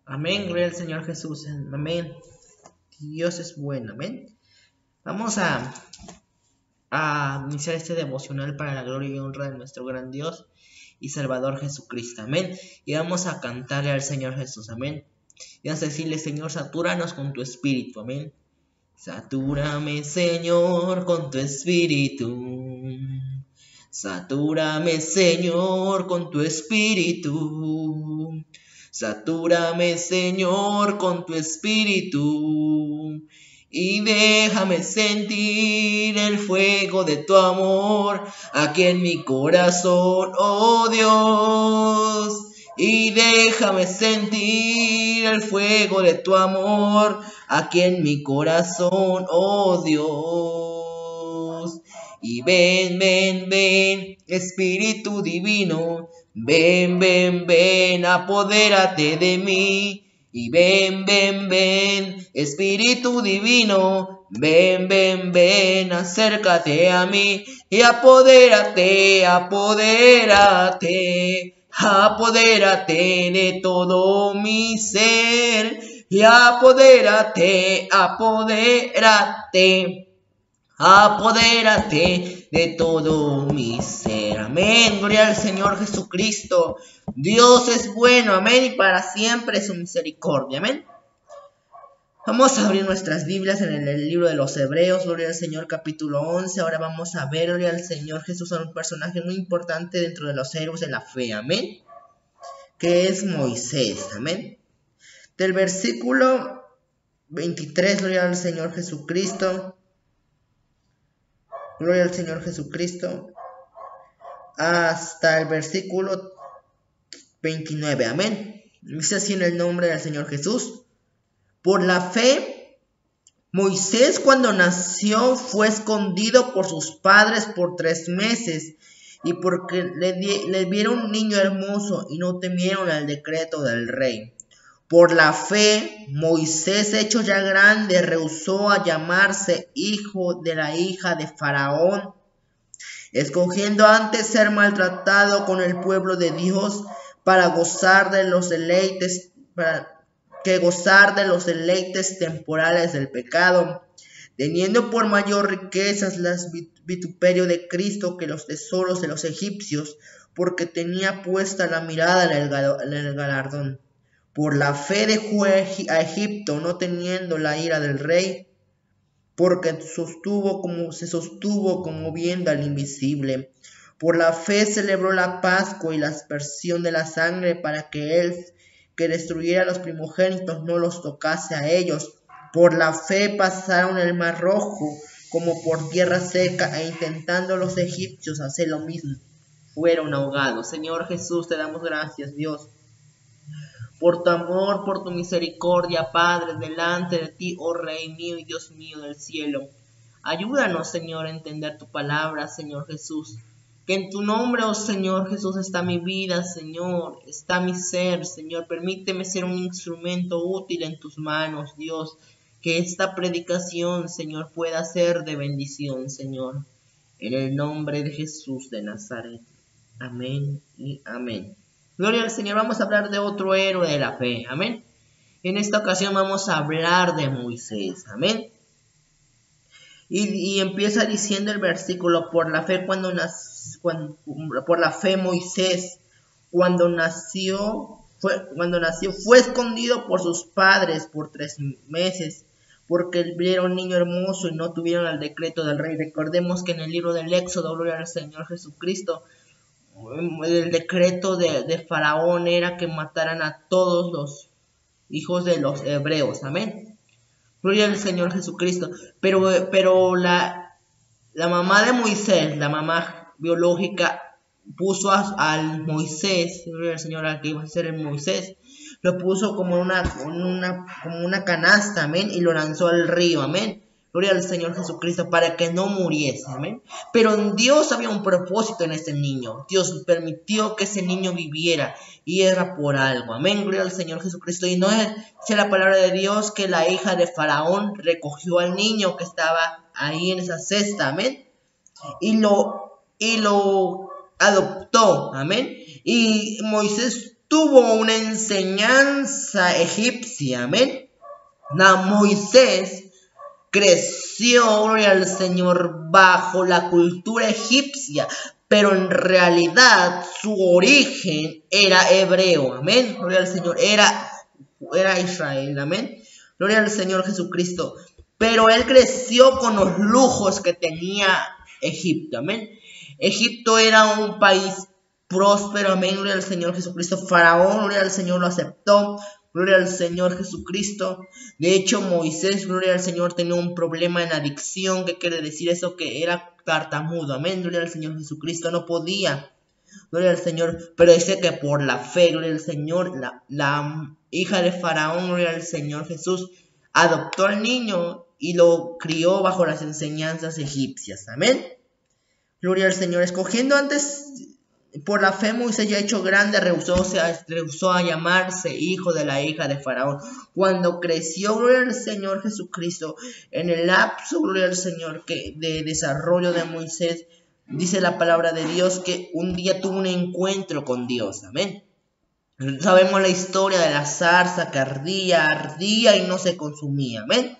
Amén, gloria al Señor Jesús. Amén. Dios es bueno. Amén. Vamos a iniciar este devocional para la gloria y honra de nuestro gran Dios y Salvador Jesucristo. Amén. Y vamos a cantarle al Señor Jesús. Amén. Y vamos a decirle: Señor, satúranos con tu espíritu. Amén. Satúrame, Señor, con tu espíritu. Satúrame, Señor, con tu espíritu. Satúrame, Señor, con tu espíritu. Y déjame sentir el fuego de tu amor aquí en mi corazón, oh Dios. Y déjame sentir el fuego de tu amor aquí en mi corazón, oh Dios. Y ven, ven, ven, Espíritu Divino, ven, ven, ven, apodérate de mí. Y ven, ven, ven, Espíritu Divino, ven, ven, ven, acércate a mí. Y apodérate, apodérate, apodérate de todo mi ser. Y apodérate, apodérate, apodérate de todo mi ser. Amén. Gloria al Señor Jesucristo. Dios es bueno. Amén. Y para siempre es su misericordia. Amén. Vamos a abrir nuestras Biblias en el libro de los Hebreos. Gloria al Señor, capítulo 11. Ahora vamos a ver, gloria al Señor Jesús, a un personaje muy importante dentro de los héroes de la fe. Amén. Que es Moisés. Amén. Del versículo 23, gloria al Señor Jesucristo. Gloria al Señor Jesucristo. Hasta el versículo 29. Amén. Dice así en el nombre del Señor Jesús. Por la fe, Moisés cuando nació fue escondido por sus padres por 3 meses. Y porque le vieron un niño hermoso y no temieron el decreto del rey. Por la fe, Moisés, hecho ya grande, rehusó a llamarse hijo de la hija de Faraón, escogiendo antes ser maltratado con el pueblo de Dios para gozar de los deleites, que gozar de los deleites temporales del pecado, teniendo por mayor riquezas las vituperio de Cristo que los tesoros de los egipcios, porque tenía puesta la mirada en el galardón. Por la fe dejó a Egipto, no teniendo la ira del rey, porque se sostuvo como viendo al invisible. Por la fe celebró la Pascua y la aspersión de la sangre, para que él, que destruyera a los primogénitos, no los tocase a ellos. Por la fe pasaron el mar Rojo como por tierra seca, e intentando los egipcios hacer lo mismo, fueron ahogados. Señor Jesús, te damos gracias, Dios, por tu amor, por tu misericordia, Padre, delante de ti, oh Rey mío y Dios mío del cielo. Ayúdanos, Señor, a entender tu palabra, Señor Jesús. Que en tu nombre, oh Señor Jesús, está mi vida, Señor, está mi ser, Señor. Permíteme ser un instrumento útil en tus manos, Dios. Que esta predicación, Señor, pueda ser de bendición, Señor. En el nombre de Jesús de Nazaret. Amén y amén. Gloria al Señor. Vamos a hablar de otro héroe de la fe. Amén. En esta ocasión vamos a hablar de Moisés. Amén. Y empieza diciendo el versículo: por la fe por la fe Moisés cuando nació fue escondido por sus padres por 3 meses, porque vieron un niño hermoso y no tuvieron el decreto del rey. Recordemos que en el libro del Éxodo, gloria al Señor Jesucristo, el decreto de Faraón era que mataran a todos los hijos de los hebreos. Amén. Gloria al Señor Jesucristo. Pero la mamá de Moisés, la mamá biológica, puso al Moisés, gloria al Señor, al que iba a ser el Moisés, lo puso como una canasta, amén, y lo lanzó al río, amén. Gloria al Señor Jesucristo, para que no muriese, amén. Pero en Dios había un propósito en ese niño. Dios permitió que ese niño viviera, y era por algo, amén. Gloria al Señor Jesucristo. Y no dice la palabra de Dios que la hija de Faraón recogió al niño que estaba ahí en esa cesta, amén, y lo adoptó, amén. Y Moisés tuvo una enseñanza egipcia, amén. Moisés creció, gloria al Señor, bajo la cultura egipcia, pero en realidad su origen era hebreo, amén. Gloria al Señor, era Israel, amén. Gloria al Señor Jesucristo. Pero él creció con los lujos que tenía Egipto, amén. Egipto era un país próspero, amén. Gloria al Señor Jesucristo. Faraón, gloria al Señor, lo aceptó. Gloria al Señor Jesucristo. De hecho, Moisés, gloria al Señor, tenía un problema en adicción. ¿Qué quiere decir eso? Que era tartamudo, amén. Gloria al Señor Jesucristo. No podía, gloria al Señor. Pero dice que por la fe, gloria al Señor, la hija de Faraón, gloria al Señor Jesús, adoptó al niño y lo crió bajo las enseñanzas egipcias, amén. Gloria al Señor. Escogiendo antes por la fe, Moisés, ya hecho grande, rehusó a llamarse hijo de la hija de Faraón. Cuando creció, gloria al Señor Jesucristo, en el lapso, gloria al Señor, de desarrollo de Moisés, dice la palabra de Dios que un día tuvo un encuentro con Dios, amén. Sabemos la historia de la zarza que ardía y no se consumía, amén.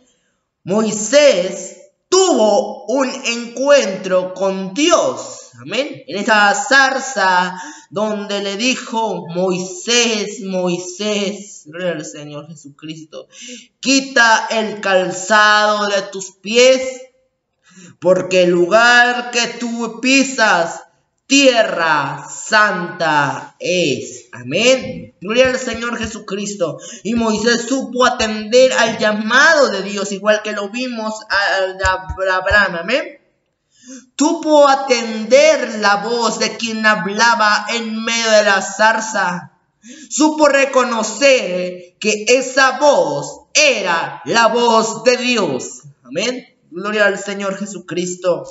Moisés tuvo un encuentro con Dios, amén. En esa zarza donde le dijo: Moisés, Moisés, gloria al Señor Jesucristo, quita el calzado de tus pies, porque el lugar que tú pisas, tierra santa es. Amén. Gloria al Señor Jesucristo. Y Moisés supo atender al llamado de Dios, igual que lo vimos a Abraham. Amén. Supo atender la voz de quien hablaba en medio de la zarza. Supo reconocer que esa voz era la voz de Dios. Amén. Gloria al Señor Jesucristo.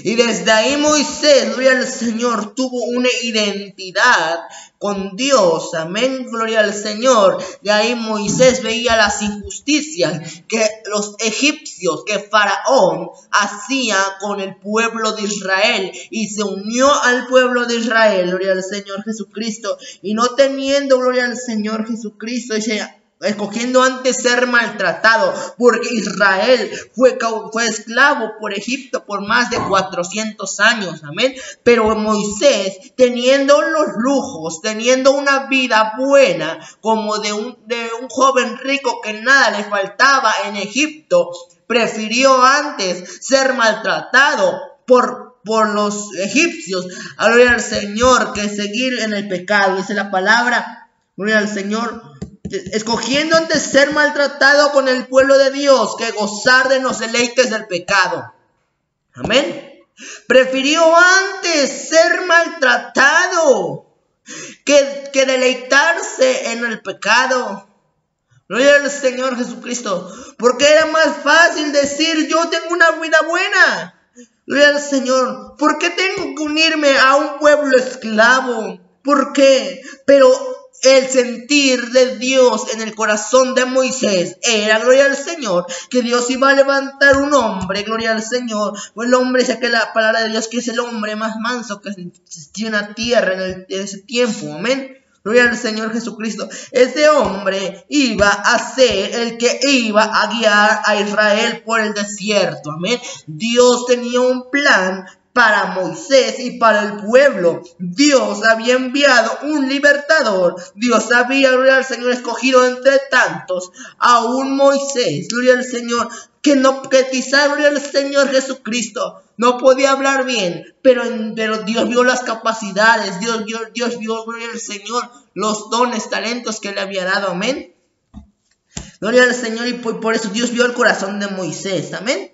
Y desde ahí Moisés, gloria al Señor, tuvo una identidad con Dios, amén, gloria al Señor. De ahí Moisés veía las injusticias que los egipcios, que Faraón hacía con el pueblo de Israel, y se unió al pueblo de Israel, gloria al Señor Jesucristo, y no teniendo, gloria al Señor Jesucristo, escogiendo antes ser maltratado, porque Israel fue esclavo por Egipto por más de 400 años, amén. Pero Moisés, teniendo los lujos, teniendo una vida buena, como de un joven rico que nada le faltaba en Egipto, prefirió antes ser maltratado por los egipcios, gloria al Señor, que seguir en el pecado. Dice la palabra, gloria al Señor, escogiendo antes ser maltratado con el pueblo de Dios que gozar de los deleites del pecado. Amén. Prefirió antes ser maltratado que deleitarse en el pecado. Gloria al Señor Jesucristo. Porque era más fácil decir: yo tengo una vida buena. Gloria al Señor. ¿Por qué tengo que unirme a un pueblo esclavo? ¿Por qué? Pero el sentir de Dios en el corazón de Moisés era, gloria al Señor, que Dios iba a levantar un hombre, gloria al Señor. El hombre, ya que la palabra de Dios, que es el hombre más manso que existió en la tierra en ese tiempo, amén. Gloria al Señor Jesucristo. Ese hombre iba a ser el que iba a guiar a Israel por el desierto, amén. Dios tenía un plan para Moisés y para el pueblo. Dios había enviado un libertador. Dios había, gloria al Señor, escogido entre tantos a un Moisés, gloria al Señor, que quizá, gloria al Señor Jesucristo, no podía hablar bien, pero Dios vio las capacidades, Dios vio, gloria al Señor, los dones, talentos que le había dado, amén. Gloria al Señor, y por eso Dios vio el corazón de Moisés, amén.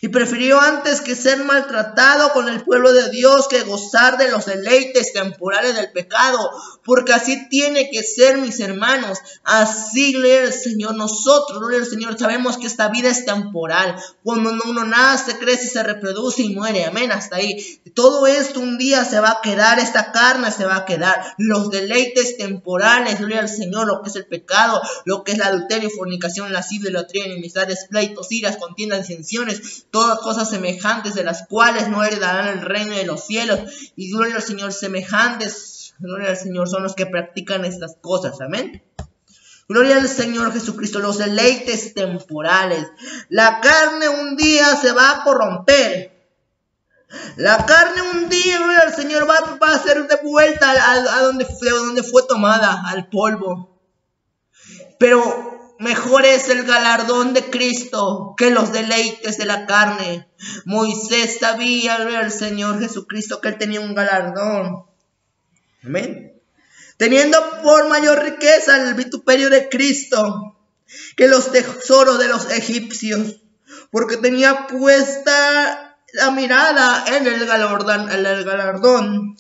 Y prefirió antes que ser maltratado con el pueblo de Dios que gozar de los deleites temporales del pecado. Porque así tiene que ser, mis hermanos. Así, gloria al Señor, nosotros, gloria al Señor, sabemos que esta vida es temporal. Cuando uno nace, crece, se reproduce y muere, amén, hasta ahí. Todo esto un día se va a quedar, esta carne se va a quedar. Los deleites temporales, gloria al Señor, lo que es el pecado, lo que es el adulterio, fornicación, lascivia, idolatría, enemistades, pleitos, iras, contiendas, disensiones, todas cosas semejantes, de las cuales no heredarán el reino de los cielos. Y gloria al Señor, semejantes gloria al Señor, son los que practican estas cosas, amén. Gloria al Señor Jesucristo, los deleites temporales. La carne un día se va a corromper. La carne un día, gloria al Señor, va a ser de vuelta a donde fue tomada, al polvo. Pero mejor es el galardón de Cristo que los deleites de la carne. Moisés sabía, gloria al Señor Jesucristo, que él tenía un galardón. Amén. Teniendo por mayor riqueza el vituperio de Cristo que los tesoros de los egipcios, porque tenía puesta la mirada en el galardón.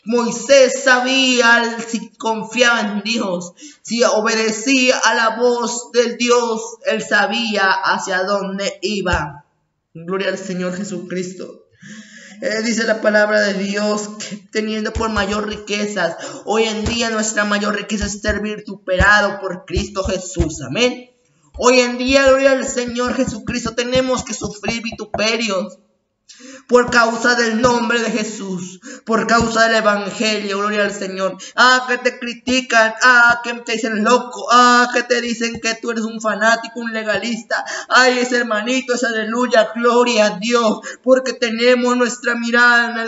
Moisés sabía, si confiaba en Dios, si obedecía a la voz del Dios, él sabía hacia dónde iba. Gloria al Señor Jesucristo. Dice la palabra de Dios que teniendo por mayor riquezas, hoy en día nuestra mayor riqueza es ser vituperado por Cristo Jesús, amén. Hoy en día, gloria al Señor Jesucristo, tenemos que sufrir vituperios por causa del nombre de Jesús, por causa del evangelio, gloria al Señor. Que te critican, que te dicen loco, que te dicen que tú eres un fanático, un legalista. Ese hermanito, es aleluya, gloria a Dios, porque tenemos nuestra mirada en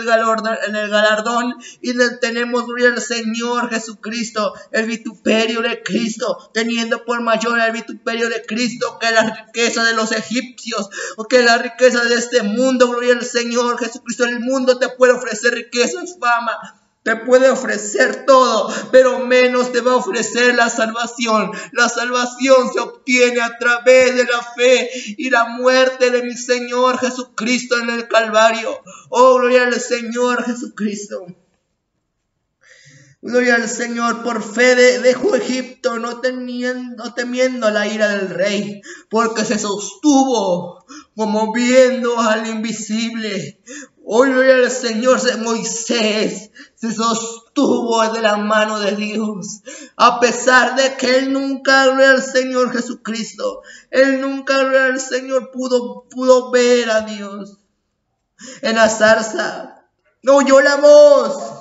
el galardón y tenemos, gloria al Señor Jesucristo, el vituperio de Cristo, teniendo por mayor el vituperio de Cristo que la riqueza de los egipcios, o que la riqueza de este mundo, gloria al Señor Jesucristo. El mundo te puede ofrecer riquezas, fama, te puede ofrecer todo, pero menos te va a ofrecer la salvación. La salvación se obtiene a través de la fe y la muerte de mi Señor Jesucristo en el Calvario. Oh, gloria al Señor Jesucristo. Gloria al Señor. Por fe dejó Egipto, no temiendo la ira del rey, porque se sostuvo como viendo al invisible. Oh, gloria al Señor. Moisés se sostuvo de la mano de Dios, a pesar de que él nunca, gloria al Señor Jesucristo, él nunca, gloria al Señor, pudo ver a Dios en la zarza. Oyó la voz,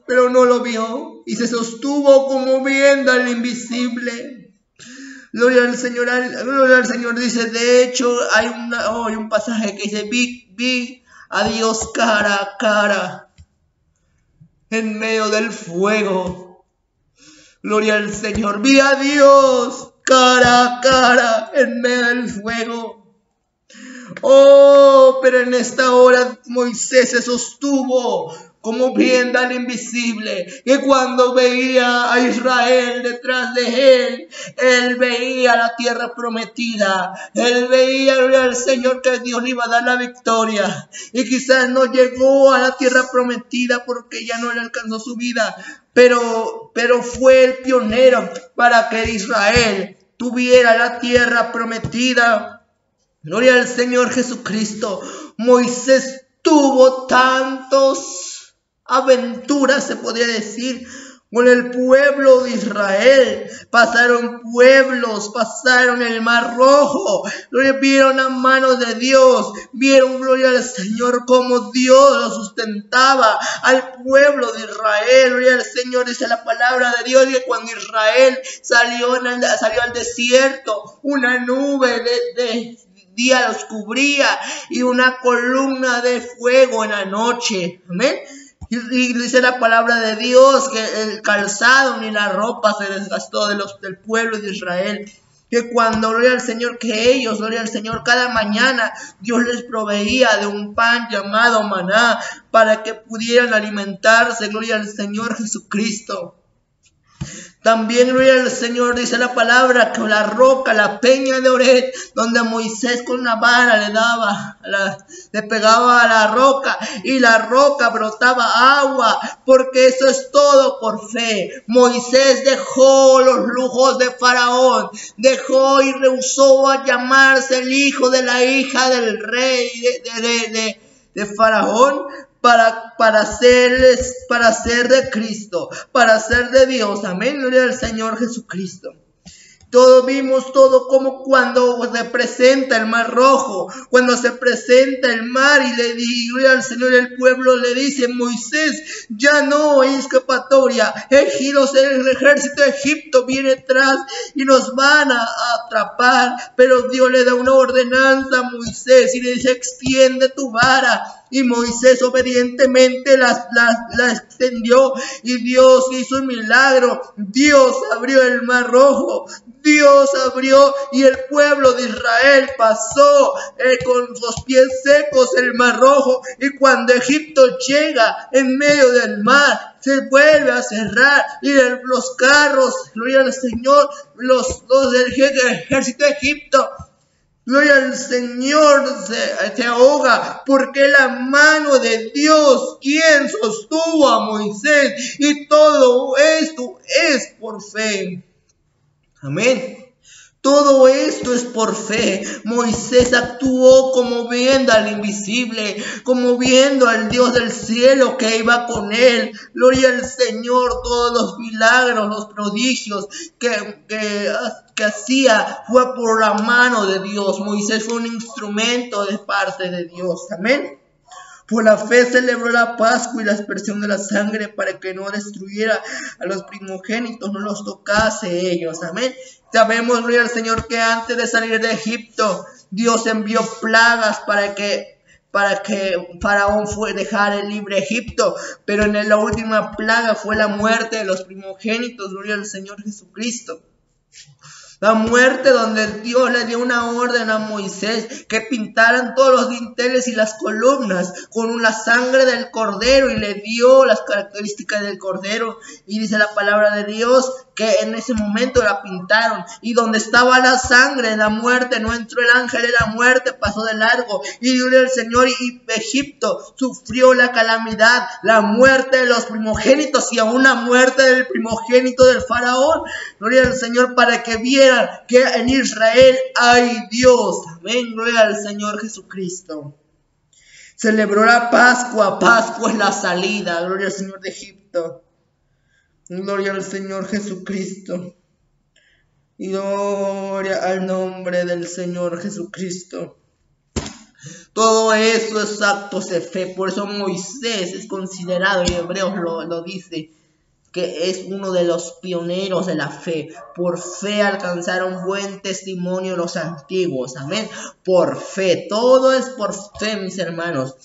pero no lo vio, y se sostuvo como viendo al invisible. Gloria al Señor, dice, de hecho, hay un pasaje que dice, vi a Dios cara a cara, en medio del fuego. Gloria al Señor, vi a Dios cara a cara, en medio del fuego. Oh, pero en esta hora Moisés se sostuvo como viendo al invisible, que cuando veía a Israel detrás de él veía la tierra prometida, él veía al Señor que Dios le iba a dar la victoria, y quizás no llegó a la tierra prometida porque ya no le alcanzó su vida, pero fue el pionero para que Israel tuviera la tierra prometida. Gloria al Señor Jesucristo. Moisés tuvo tantas aventuras, se podría decir, con el pueblo de Israel. Pasaron pueblos, pasaron el Mar Rojo, vieron la mano de Dios, vieron, gloria al Señor, cómo Dios lo sustentaba al pueblo de Israel. Gloria al Señor, dice la palabra de Dios, que cuando Israel salió al desierto, una nube de día los cubría y una columna de fuego en la noche. Amén. Y dice la palabra de Dios que el calzado ni la ropa se desgastó del pueblo de Israel. Que cuando, gloria al Señor, que ellos, gloria al Señor, cada mañana Dios les proveía de un pan llamado maná para que pudieran alimentarse. Gloria al Señor Jesucristo. También, gloria al Señor, dice la palabra que la roca, la peña de Oreb, donde Moisés con una vara le pegaba a la roca y la roca brotaba agua, porque eso es todo por fe. Moisés dejó los lujos de Faraón, dejó y rehusó a llamarse el hijo de la hija del rey de Faraón, para ser de Cristo, para ser de Dios. Amén, gloria al Señor Jesucristo. Vimos todo como cuando se presenta el mar rojo, cuando se presenta el mar y le digo al Señor, el pueblo le dice: Moisés, ya no hay escapatoria, el ejército de Egipto viene tras y nos van a atrapar. Pero Dios le da una ordenanza a Moisés y le dice: extiende tu vara. Y Moisés obedientemente la extendió y Dios hizo un milagro. Dios abrió el mar rojo, Dios abrió y el pueblo de Israel pasó con los pies secos el mar rojo. Y cuando Egipto llega en medio del mar, se vuelve a cerrar y los carros, gloria al Señor, los del ejército de Egipto, gloria al Señor, se ahoga, porque la mano de Dios quien sostuvo a Moisés. Y todo esto es por fe. Amén. Todo esto es por fe. Moisés actuó como viendo al invisible, como viendo al Dios del cielo que iba con él. Gloria al Señor. Todos los milagros, los prodigios que hacía fue por la mano de Dios. Moisés fue un instrumento de parte de Dios. Amén. Por la fe celebró la Pascua y la aspersión de la sangre para que no destruyera a los primogénitos, no los tocase ellos. Amén. Sabemos, gloria al Señor, que antes de salir de Egipto, Dios envió plagas para que Faraón dejara libre Egipto. Pero en la última plaga fue la muerte de los primogénitos, gloria al Señor Jesucristo. La muerte donde Dios le dio una orden a Moisés que pintaran todos los dinteles y las columnas con la sangre del cordero, y le dio las características del cordero. Y dice la palabra de Dios que en ese momento la pintaron, y donde estaba la sangre de la muerte no entró el ángel de la muerte, pasó de largo. Y gloria al Señor, y Egipto sufrió la calamidad, la muerte de los primogénitos y aún la muerte del primogénito del faraón. Gloria al Señor, para que vieran que en Israel hay Dios. Amén. Gloria al Señor Jesucristo. Celebró la Pascua. Pascua es la salida. Gloria al Señor de Egipto. Gloria al Señor Jesucristo. Y gloria al nombre del Señor Jesucristo. Todo eso es actos de fe. Por eso Moisés es considerado, y Hebreos lo dice, que es uno de los pioneros de la fe. Por fe alcanzaron buen testimonio los antiguos. Amén. Por fe. Todo es por fe, mis hermanos.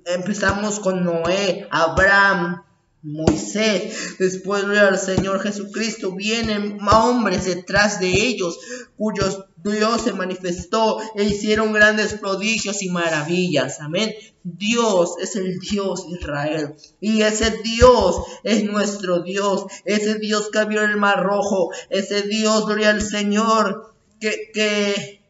Empezamos con Noé, Abraham, Moisés. Después, gloria al Señor Jesucristo, vienen hombres detrás de ellos, cuyos Dios se manifestó e hicieron grandes prodigios y maravillas. Amén. Dios es el Dios de Israel, y ese Dios es nuestro Dios. Ese Dios que abrió el mar rojo, ese Dios, gloria al Señor, que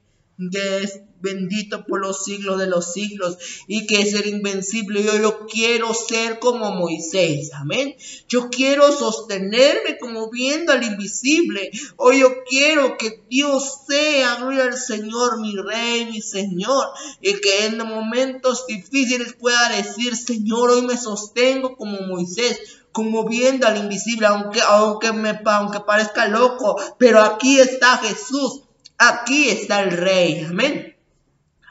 es bendito por los siglos de los siglos, y que es el invencible. Yo quiero ser como Moisés. Amén. Yo quiero sostenerme como viendo al invisible. Hoy yo quiero que Dios sea, gloria al Señor, mi Rey, mi Señor, y que en momentos difíciles pueda decir: Señor, hoy me sostengo como Moisés, como viendo al invisible, aunque parezca loco, pero aquí está Jesús, aquí está el Rey. Amén.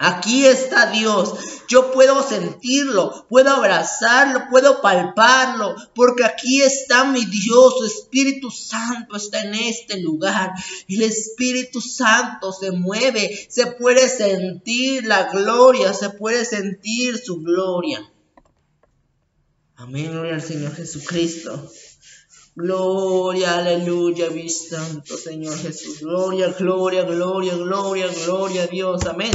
Aquí está Dios. Yo puedo sentirlo, puedo abrazarlo, puedo palparlo, porque aquí está mi Dios. Su Espíritu Santo está en este lugar. El Espíritu Santo se mueve, se puede sentir la gloria, se puede sentir su gloria. Amén, gloria al Señor Jesucristo. Gloria, aleluya, mi santo Señor Jesús. Gloria, gloria, gloria, gloria, gloria a Dios. Amén.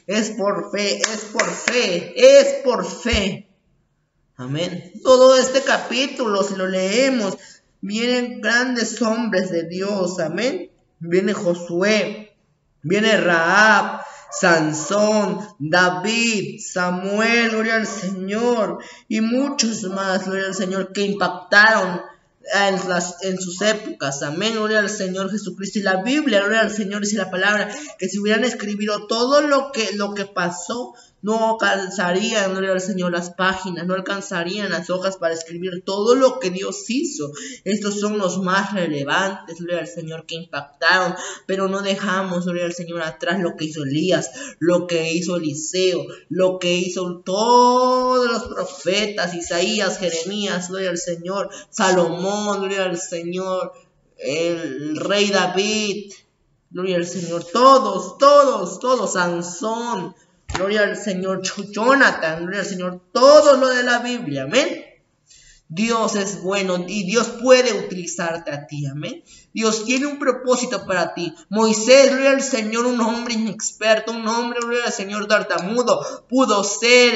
Es por fe, es por fe, es por fe. Amén. Todo este capítulo, si lo leemos, vienen grandes hombres de Dios. Amén. Viene Josué, viene Rahab, Sansón, David, Samuel, gloria al Señor, y muchos más, gloria al Señor, que impactaron en sus épocas. Amén, gloria al Señor Jesucristo. Y la Biblia, gloria al Señor, dice la palabra, que si hubieran escrito todo lo que pasó, no alcanzarían, gloria al Señor, las páginas, no alcanzarían las hojas para escribir todo lo que Dios hizo. Estos son los más relevantes, gloria al Señor, que impactaron, pero no dejamos, gloria al Señor, atrás lo que hizo Elías, lo que hizo Eliseo, lo que hizo todos los profetas, Isaías, Jeremías, gloria al Señor, Salomón, gloria al Señor, el rey David, gloria al Señor, todos, Sansón, gloria al Señor, Jonathan, gloria al Señor, todo lo de la Biblia, amén. Dios es bueno y Dios puede utilizarte a ti, amén. Dios tiene un propósito para ti. Moisés, gloria al Señor, un hombre inexperto, un hombre, gloria al Señor, tartamudo, pudo ser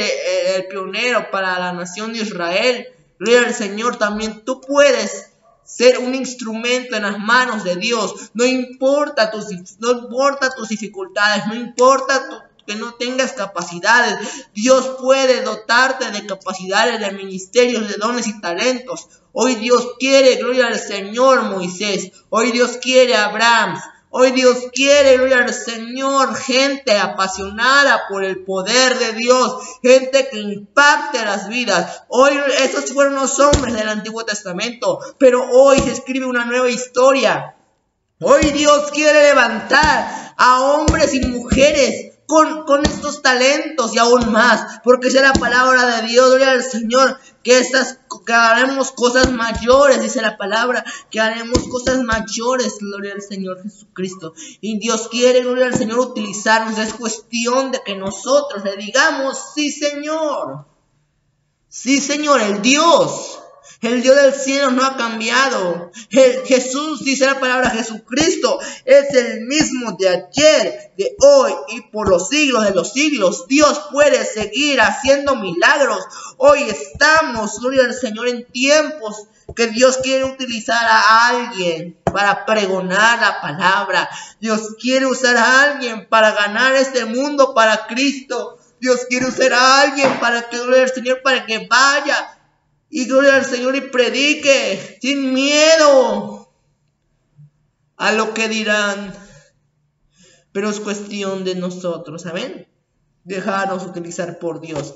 el pionero para la nación de Israel. Gloria al Señor, también tú puedes ser un instrumento en las manos de Dios. No importa tus dificultades, no importa que no tengas capacidades. Dios puede dotarte de capacidades, de ministerios, de dones y talentos. Hoy Dios quiere, gloria al Señor, Moisés. Hoy Dios quiere a Abraham. Hoy Dios quiere, gloria al Señor, gente apasionada por el poder de Dios, gente que impacte las vidas. Hoy esos fueron los hombres del Antiguo Testamento, pero hoy se escribe una nueva historia. Hoy Dios quiere levantar a hombres y mujeres con estos talentos y aún más, porque sea la palabra de Dios, gloria al Señor, que haremos cosas mayores, dice la palabra, que haremos cosas mayores, gloria al Señor Jesucristo. Y Dios quiere, gloria al Señor, utilizarnos. Es cuestión de que nosotros le digamos, sí Señor, el Dios del cielo no ha cambiado. Jesús, dice la palabra, Jesucristo es el mismo de ayer, de hoy y por los siglos de los siglos. Dios puede seguir haciendo milagros. Hoy estamos, gloria al Señor, en tiempos que Dios quiere utilizar a alguien para pregonar la palabra. Dios quiere usar a alguien para ganar este mundo para Cristo. Dios quiere usar a alguien para que, gloria al Señor, para que vaya y gloria al Señor y predique sin miedo a lo que dirán. Pero es cuestión de nosotros, amén, dejarnos utilizar por Dios.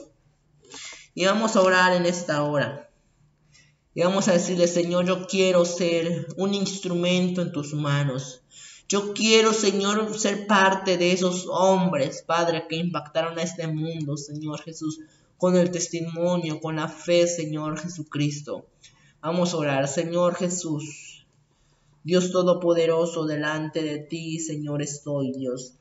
Y vamos a orar en esta hora. Y vamos a decirle, Señor, yo quiero ser un instrumento en tus manos. Yo quiero, Señor, ser parte de esos hombres, Padre, que impactaron a este mundo, Señor Jesús, con el testimonio, con la fe, Señor Jesucristo. Vamos a orar, Señor Jesús, Dios Todopoderoso, delante de ti, Señor, estoy, Dios.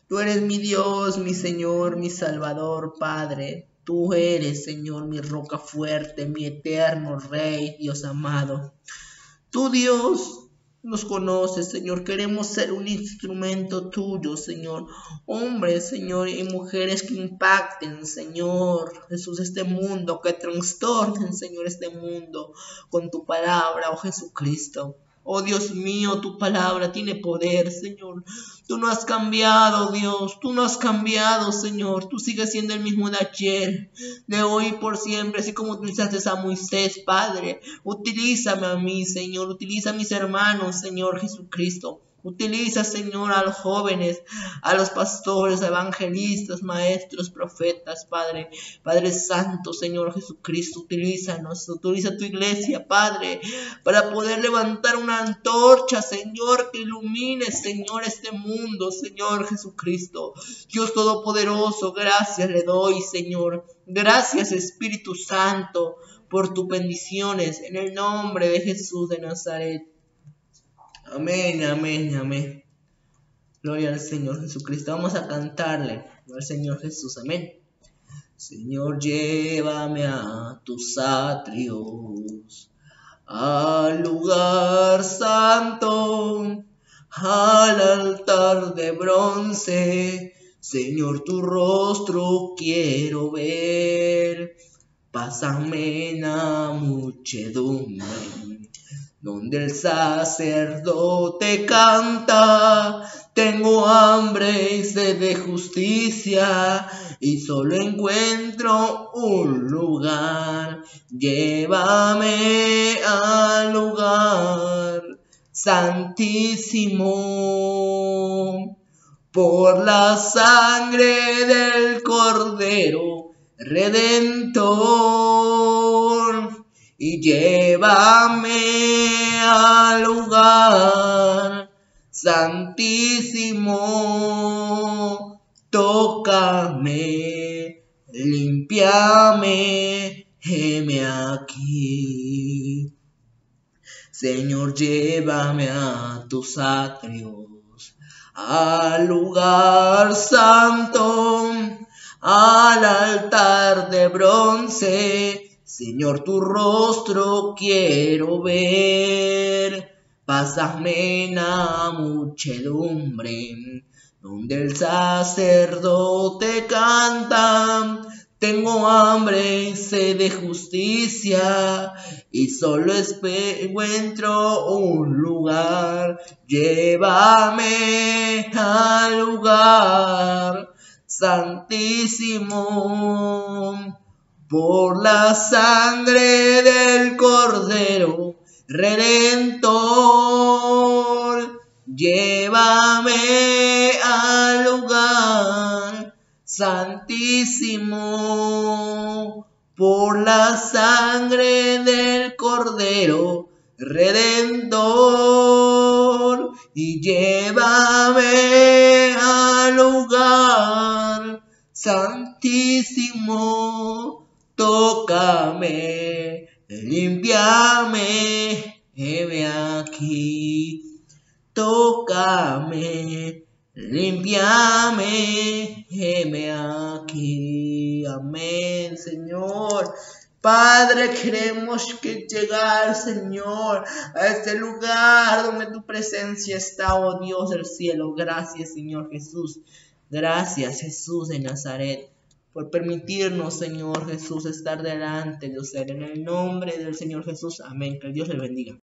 Tú eres mi Dios, mi Señor, mi Salvador, Padre. Tú eres, Señor, mi roca fuerte, mi eterno Rey, Dios amado. Tú, Dios, nos conoces, Señor. Queremos ser un instrumento tuyo, Señor. Hombres, Señor, y mujeres que impacten, Señor Jesús, este mundo, que trastornen, Señor, este mundo con tu palabra, oh Jesucristo. Oh Dios mío, tu palabra tiene poder, Señor. Tú no has cambiado, Dios. Tú no has cambiado, Señor. Tú sigues siendo el mismo de ayer, de hoy y por siempre. Así como utilizaste a Moisés, Padre. Utilízame a mí, Señor. Utiliza a mis hermanos, Señor Jesucristo. Utiliza, Señor, a los jóvenes, a los pastores, evangelistas, maestros, profetas, Padre. Padre Santo, Señor Jesucristo, utilízanos, utiliza tu iglesia, Padre, para poder levantar una antorcha, Señor, que ilumine, Señor, este mundo, Señor Jesucristo. Dios Todopoderoso, gracias le doy, Señor. Gracias, Espíritu Santo, por tus bendiciones, en el nombre de Jesús de Nazaret. Amén, amén, amén. Gloria al Señor Jesucristo. Vamos a cantarle al Señor Jesús. Amén. Señor, llévame a tus atrios, al lugar santo, al altar de bronce. Señor, tu rostro quiero ver. Pásame en la muchedumbre, donde el sacerdote canta. Tengo hambre y sed de justicia, y solo encuentro un lugar. Llévame al lugar santísimo. por la sangre del Cordero Redentor, y llévame al lugar santísimo. Tócame, límpiame, heme aquí. Señor, llévame a tus atrios, al lugar santo, al altar de bronce. Señor, tu rostro quiero ver. Pásame en la muchedumbre, donde el sacerdote canta. Tengo hambre y sed de justicia, y solo encuentro un lugar. Llévame al lugar santísimo, por la sangre del Cordero Redentor. Llévame al lugar santísimo, por la sangre del Cordero Redentor, y llévame al lugar santísimo. Tócame, límpiame, heme aquí. Tócame, límpiame, heme aquí. Amén, Señor. Padre, queremos llegar, Señor, a este lugar donde tu presencia está, oh Dios del cielo. Gracias, Señor Jesús. Gracias, Jesús de Nazaret, por permitirnos, Señor Jesús, estar delante de usted. En el nombre del Señor Jesús. Amén. Que Dios le bendiga.